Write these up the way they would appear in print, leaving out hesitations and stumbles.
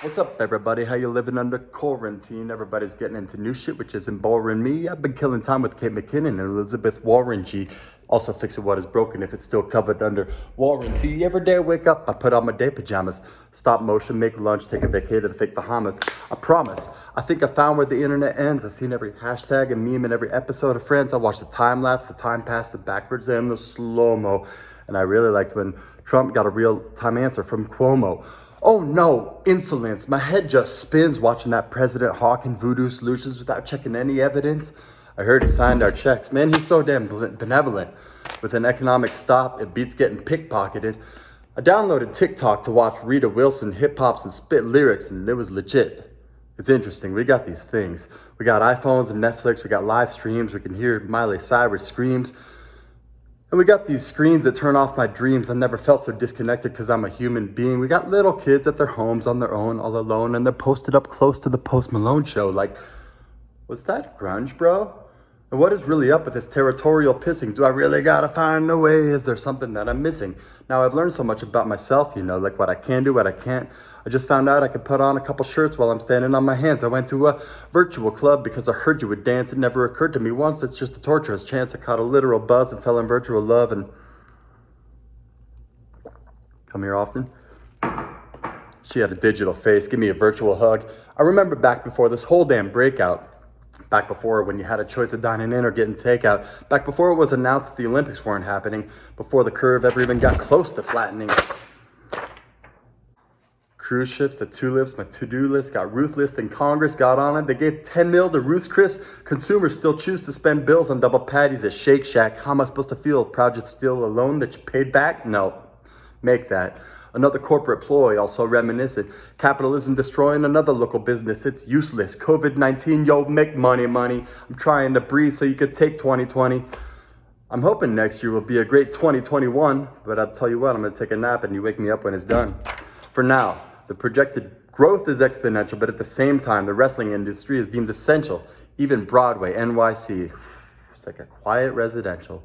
What's up, everybody? How you living under quarantine? Everybody's getting into new shit, which isn't boring me. I've been killing time with Kate McKinnon and Elizabeth Warren G. Also fixing what is broken if it's still covered under warranty. Every day I wake up, I put on my day pajamas. Stop motion, make lunch, take a vacay to the fake Bahamas. I promise. I think I found where the internet ends. I've seen every hashtag and meme in every episode of Friends. I watched the time lapse, the time pass, the backwards, and the slow-mo. And I really liked when Trump got a real-time answer from Cuomo. Oh no, insolence. My head just spins watching that President hawking voodoo solutions without checking any evidence. I heard he signed our checks. Man, he's so damn benevolent. With an economic stop, it beats getting pickpocketed. I downloaded TikTok to watch Rita Wilson hip hops and spit lyrics, and it was legit. It's interesting. We got these things. We got iPhones and Netflix. We got live streams. We can hear Miley Cyrus screams. And we got these screens that turn off my dreams. I never felt so disconnected because I'm a human being. We got little kids at their homes on their own, all alone, and they're posted up close to the Post Malone show. Like, was that grunge, bro? And what is really up with this territorial pissing? Do I really gotta find a way? Is there something that I'm missing? Now, I've learned so much about myself, like what I can do, what I can't. I just found out I could put on a couple shirts while I'm standing on my hands. I went to a virtual club because I heard you would dance. It never occurred to me once. It's just a torturous chance. I caught a literal buzz and fell in virtual love and come here often. She had a digital face. Give me a virtual hug. I remember back before this whole damn breakout. Back before when you had a choice of dining in or getting takeout. Back before it was announced that the Olympics weren't happening. Before the curve ever even got close to flattening. Cruise ships, the tulips, my to-do list got ruthless. Then Congress got on it. They gave 10 mil to Ruth's Chris. Consumers still choose to spend bills on double patties at Shake Shack. How am I supposed to feel? Proud you're still a loan that you paid back? No. Make that. Another corporate ploy, also reminiscent. Capitalism destroying another local business. It's useless. COVID-19, yo, make money. I'm trying to breathe so you could take 2020. I'm hoping next year will be a great 2021, but I'll tell you what, I'm going to take a nap and you wake me up when it's done. For now, the projected growth is exponential, but at the same time, the wrestling industry is deemed essential. Even Broadway, NYC, it's like a quiet residential.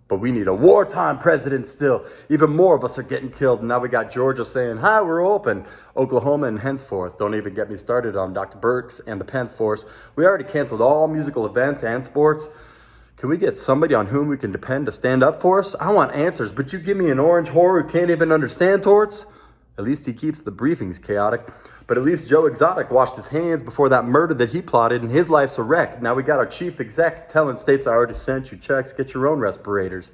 But we need a wartime president still. Even more of us are getting killed. And now we got Georgia saying, hi, we're open. Oklahoma and henceforth. Don't even get me started on Dr. Burks and the Pence Force. We already canceled all musical events and sports. Can we get somebody on whom we can depend to stand up for us? I want answers, but you give me an orange whore who can't even understand torts? At least he keeps the briefings chaotic. But at least Joe Exotic washed his hands before that murder that he plotted, and his life's a wreck. Now we got our chief exec telling states I already sent you checks, get your own respirators.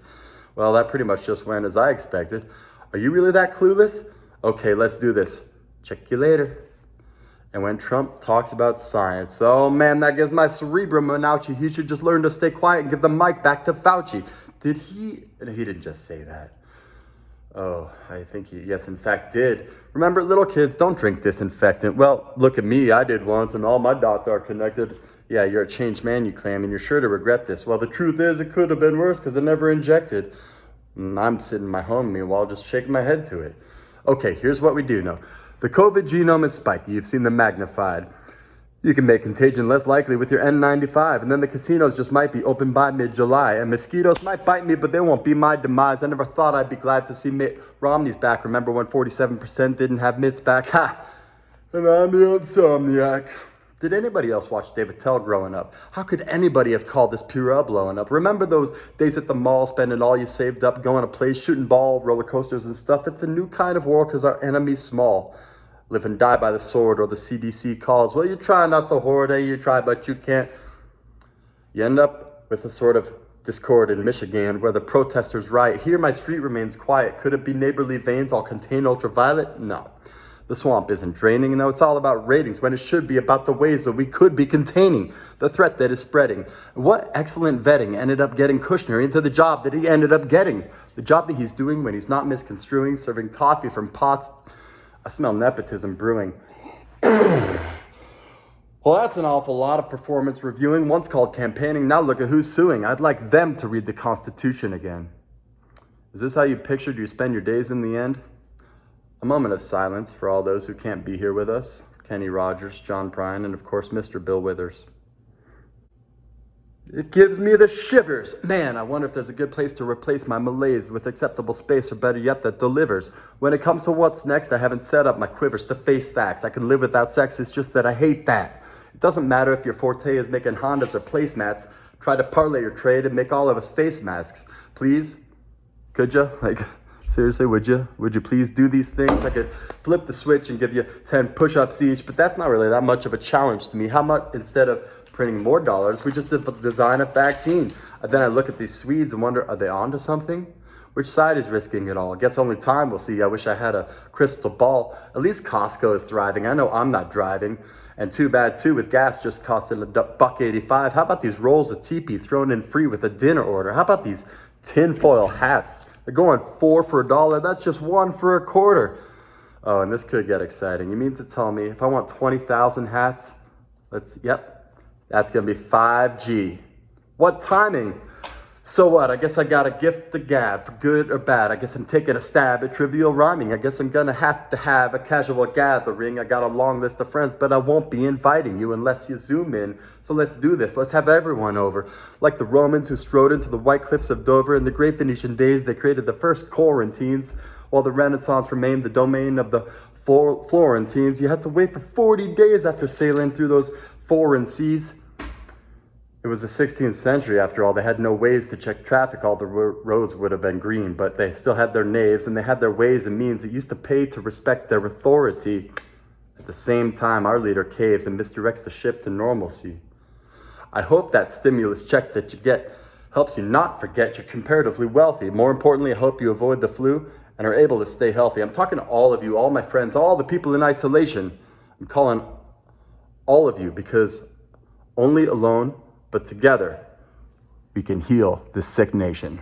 Well, that pretty much just went as I expected. Are you really that clueless? Okay, let's do this. Check you later. And when Trump talks about science, oh man, that gives my cerebrum an ouchie. He should just learn to stay quiet and give the mic back to Fauci. Did he? He didn't just say that. Oh, I think he, yes, in fact, did. Remember, little kids, don't drink disinfectant. Well, look at me, I did once, and all my dots are connected. Yeah, you're a changed man, you claim, and you're sure to regret this. Well, the truth is, it could have been worse because I never injected. And I'm sitting in my home, meanwhile, just shaking my head to it. Okay, here's what we do know. The COVID genome is spiky. You've seen the magnified. You can make contagion less likely with your N95, and then the casinos just might be open by mid-July, and mosquitoes might bite me, but they won't be my demise. I never thought I'd be glad to see Mitt Romney's back. Remember when 47% didn't have Mitt's back? Ha! And I'm the insomniac. Did anybody else watch David Tell growing up? How could anybody have called this Purell blowing up? Remember those days at the mall, spending all you saved up, going to plays, shooting ball, roller coasters and stuff? It's a new kind of war because our enemy's small. Live and die by the sword, or the CDC calls. Well, you try not to hoard, you try, but you can't. You end up with a sort of discord in Michigan where the protesters riot. Here, my street remains quiet. Could it be neighborly veins all contain ultraviolet? No. The swamp isn't draining. No, it's all about ratings when it should be about the ways that we could be containing the threat that is spreading. What excellent vetting ended up getting Kushner into the job that he ended up getting. The job that he's doing when he's not misconstruing, serving coffee from pots. I smell nepotism brewing. Well, that's an awful lot of performance reviewing, once called campaigning. Now look at who's suing. I'd like them to read the Constitution again. Is this how you pictured you spend your days in the end? A moment of silence for all those who can't be here with us. Kenny Rogers, John Prine, and of course, Mr. Bill Withers. It gives me the shivers. Man, I wonder if there's a good place to replace my malaise with acceptable space, or better yet, that delivers. When it comes to what's next, I haven't set up my quivers to face facts. I can live without sex, it's just that I hate that. It doesn't matter if your forte is making Hondas or placemats. Try to parlay your trade and make all of us face masks. Please? Could you? Like, seriously, would you? Would you please do these things? I could flip the switch and give you 10 push-ups each, but that's not really that much of a challenge to me. How much, instead of printing more dollars, we just design a vaccine? Then I look at these Swedes and wonder, are they onto something? Which side is risking it all? I guess only time will see. I wish I had a crystal ball. At least Costco is thriving. I know I'm not driving. And too bad too, with gas just costing $1.85. How about these rolls of teepee thrown in free with a dinner order? How about these tinfoil hats? They're going 4 for $1. That's just 1 for a quarter. Oh, and this could get exciting. You mean to tell me if I want 20,000 hats, that's gonna be 5G. What timing? So what? I guess I gotta gift the gab for good or bad. I guess I'm taking a stab at trivial rhyming. I guess I'm gonna have to have a casual gathering. I got a long list of friends, but I won't be inviting you unless you zoom in. So let's do this. Let's have everyone over. Like the Romans who strode into the white cliffs of Dover. In the great Venetian days, they created the first quarantines. While the Renaissance remained the domain of the Florentines, you had to wait for 40 days after sailing through those foreign seas. It was the 16th century, after all. They had no ways to check traffic. All the roads would have been green, but they still had their knaves, and they had their ways and means. It used to pay to respect their authority. At the same time, our leader caves and misdirects the ship to normalcy. I hope that stimulus check that you get helps you not forget you're comparatively wealthy. More importantly, I hope you avoid the flu and are able to stay healthy. I'm talking to all of you, all my friends, all the people in isolation. I'm calling all of you, because only alone, but together, we can heal this sick nation.